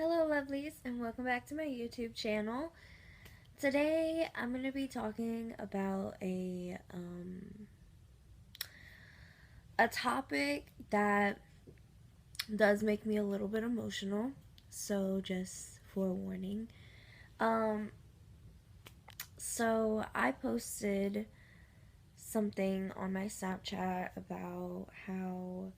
Hello lovelies and welcome back to my YouTube channel. Today I'm going to be talking about a topic that does make me a little bit emotional. So just forewarning. Um so I posted something on my Snapchat about how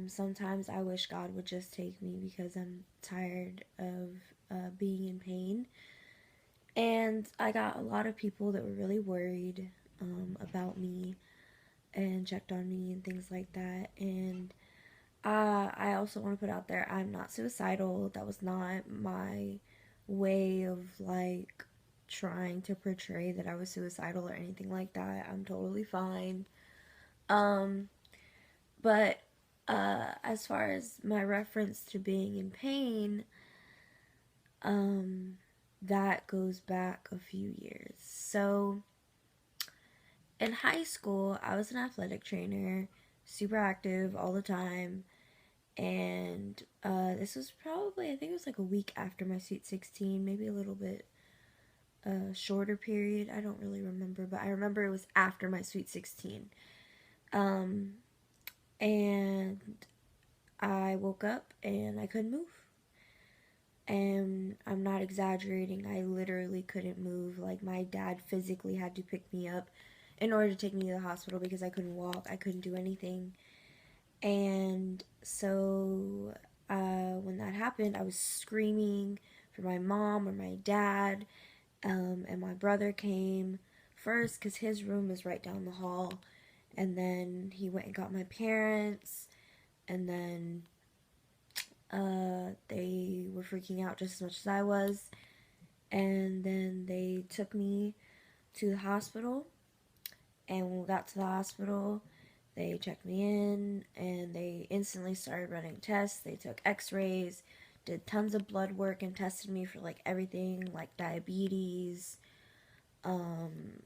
sometimes I wish God would just take me because I'm tired of being in pain. And I got a lot of people that were really worried about me and checked on me and things like that. And I also want to put out there I'm not suicidal. That was not my way of like trying to portray that I was suicidal or anything like that. I'm totally fine. Um, but as far as my reference to being in pain, um, that goes back a few years. So in high school, I was an athletic trainer, super active all the time. And this was probably, I think it was like a week after my Sweet 16, maybe a little bit shorter period. I don't really remember, but I remember it was after my Sweet 16. Um, and I woke up and I couldn't move. And I'm not exaggerating, I literally couldn't move. Like, my dad physically had to pick me up in order to take me to the hospital because I couldn't walk, I couldn't do anything. And so when that happened, I was screaming for my mom or my dad, and my brother came first because his room is right down the hall. And then he went and got my parents, and then they were freaking out just as much as I was. And then they took me to the hospital. And when we got to the hospital, they checked me in and they instantly started running tests. They took x-rays, did tons of blood work, and tested me for like everything, like diabetes. Um,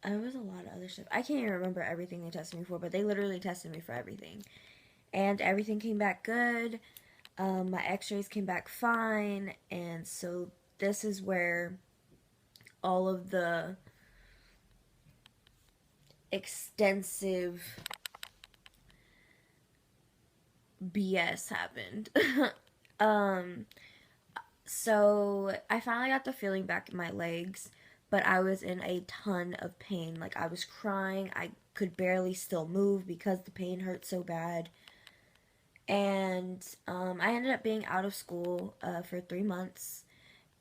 there was a lot of other stuff. I can't even remember everything they tested me for, but they literally tested me for everything. And everything came back good. My x-rays came back fine. And so this is where all of the extensive BS happened. um, so I finally got the feeling back in my legs, but I was in a ton of pain. Like, I was crying. I could barely still move because the pain hurt so bad. And I ended up being out of school for 3 months.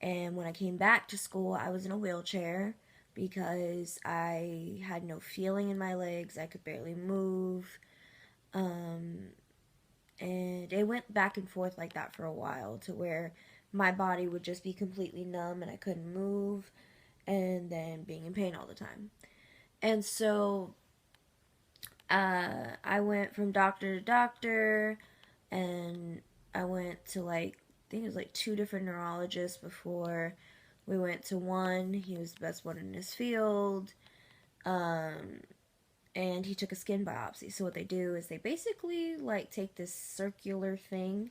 And when I came back to school, I was in a wheelchair because I had no feeling in my legs. I could barely move. Um, and it went back and forth like that for a while to where my body would just be completely numb and I couldn't move, and then being in pain all the time. And so I went from doctor to doctor, and I went to like, I think it was like two different neurologists before we went to one. He was the best one in his field. Um, and he took a skin biopsy. So what they do is they basically like take this circular thing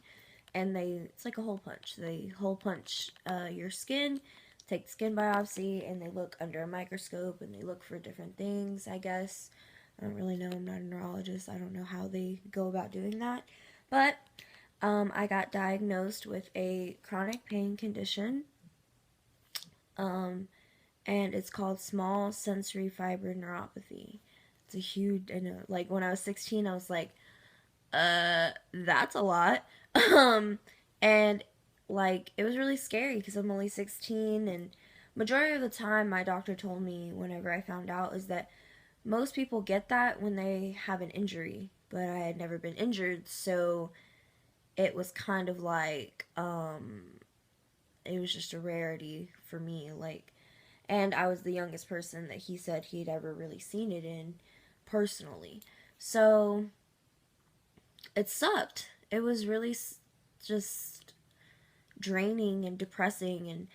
and it's like a hole punch. They hole punch your skin, take the skin biopsy, and they look under a microscope and they look for different things, I guess. I don't really know. I'm not a neurologist. I don't know how they go about doing that. But I got diagnosed with a chronic pain condition, um, and it's called small sensory fiber neuropathy. It's a huge, and like when I was 16, I was like, that's a lot. Um, and like it was really scary because I'm only 16, and majority of the time my doctor told me whenever I found out is that most people get that when they have an injury, but I had never been injured, so it was kind of like it was just a rarity for me, like, and I was the youngest person that he said he'd ever really seen it in personally. So it sucked. It was really just draining and depressing, and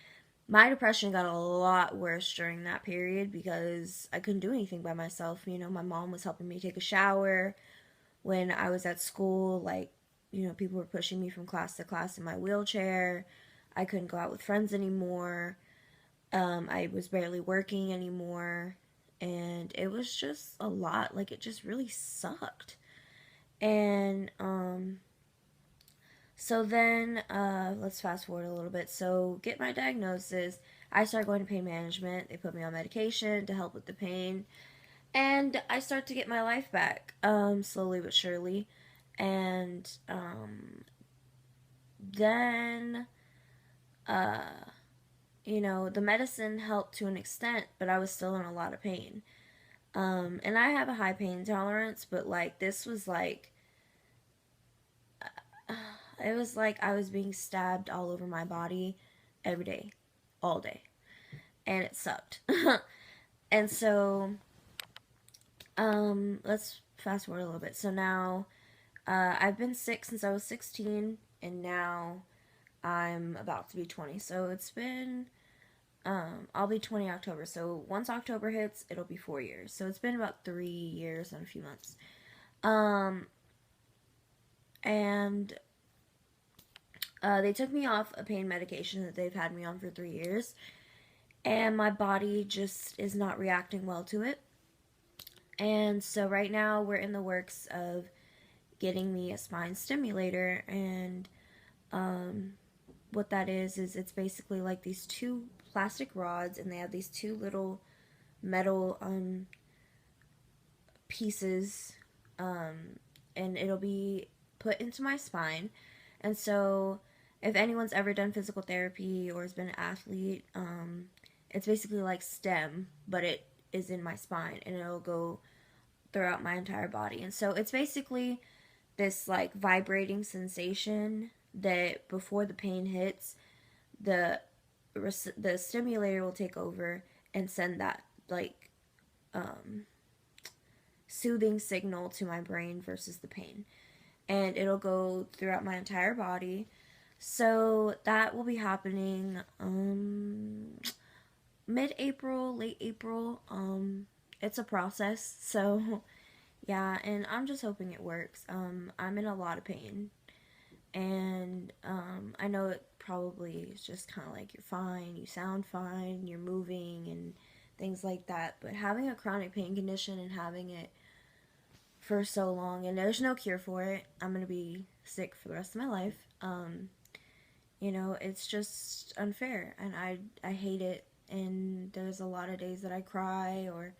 my depression got a lot worse during that period because I couldn't do anything by myself. You know, my mom was helping me take a shower when I was at school, like people were pushing me from class to class in my wheelchair. I couldn't go out with friends anymore. I was barely working anymore. And it was just a lot. Like, it just really sucked. And, so then, let's fast forward a little bit. So, get my diagnosis. I started going to pain management. They put me on medication to help with the pain. And I start to get my life back, slowly but surely. And, then, uh, the medicine helped to an extent, but I was still in a lot of pain. And I have a high pain tolerance, but like, this was like, it was like I was being stabbed all over my body every day, all day. And it sucked. And so, let's fast forward a little bit. So now, I've been sick since I was 16, and now I'm about to be 20. So it's been, I'll be 20 October. So once October hits, it'll be 4 years. So it's been about 3 years and a few months. And they took me off a pain medication that they've had me on for 3 years, and my body just is not reacting well to it. And so right now we're in the works of getting me a spine stimulator, and what that is it's basically like these two plastic rods, and they have these two little metal pieces, and it'll be put into my spine. And so if anyone's ever done physical therapy or has been an athlete, it's basically like STEM, but it is in my spine, and it'll go throughout my entire body. And so it's basically this like vibrating sensation that before the pain hits, the the stimulator will take over and send that like soothing signal to my brain versus the pain, and it'll go throughout my entire body. So that will be happening mid-April, late April. It's a process, so yeah, and I'm just hoping it works. I'm in a lot of pain, and I know it probably is just kind of like you're fine, you sound fine, you're moving and things like that. But having a chronic pain condition and having it for so long, and there's no cure for it, I'm gonna be sick for the rest of my life. It's just unfair, and I hate it. And there's a lot of days that I cry, or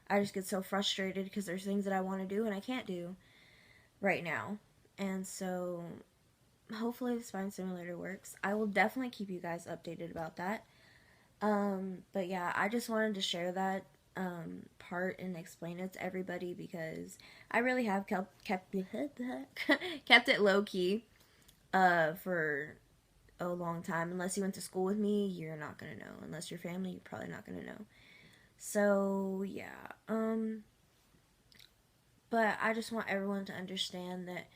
I just get so frustrated because there's things that I want to do and I can't do right now. And so hopefully the spine simulator works. I will definitely keep you guys updated about that. But yeah, I just wanted to share that part and explain it to everybody, because I really have kept kept it low key for a long time. Unless you went to school with me, you're not gonna know. Unless you're family, you're probably not gonna know. So yeah, but I just want everyone to understand that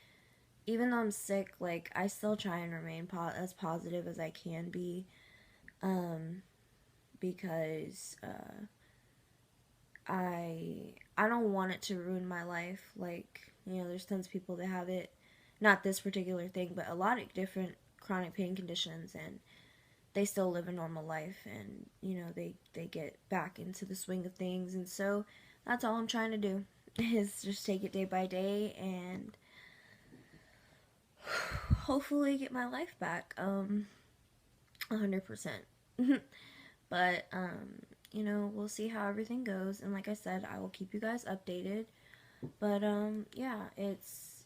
even though I'm sick, like, I still try and remain as positive as I can be, because I don't want it to ruin my life. Like, there's tons of people that have it, not this particular thing, but a lot of different chronic pain conditions, and they still live a normal life, and they get back into the swing of things. And so that's all I'm trying to do, is just take it day by day and hopefully get my life back 100%. But we'll see how everything goes, and like I said, I will keep you guys updated. But yeah, it's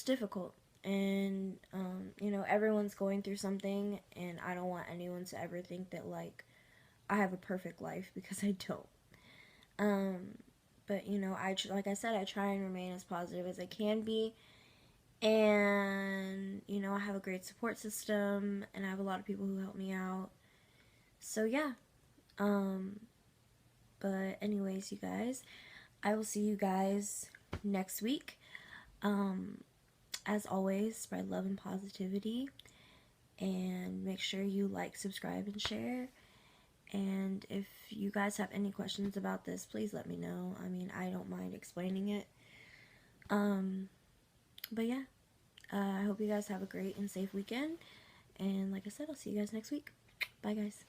difficult, and everyone's going through something, and I don't want anyone to ever think that like I have a perfect life, because I don't. But like I said, I try and remain as positive as I can be, and I have a great support system, and I have a lot of people who help me out. So yeah. But anyways, you guys, I will see you guys next week. As always, spread love and positivity, and make sure you like, subscribe, and share. And if you guys have any questions about this, please let me know. I mean, I don't mind explaining it. But yeah, I hope you guys have a great and safe weekend. And like I said, I'll see you guys next week. Bye, guys.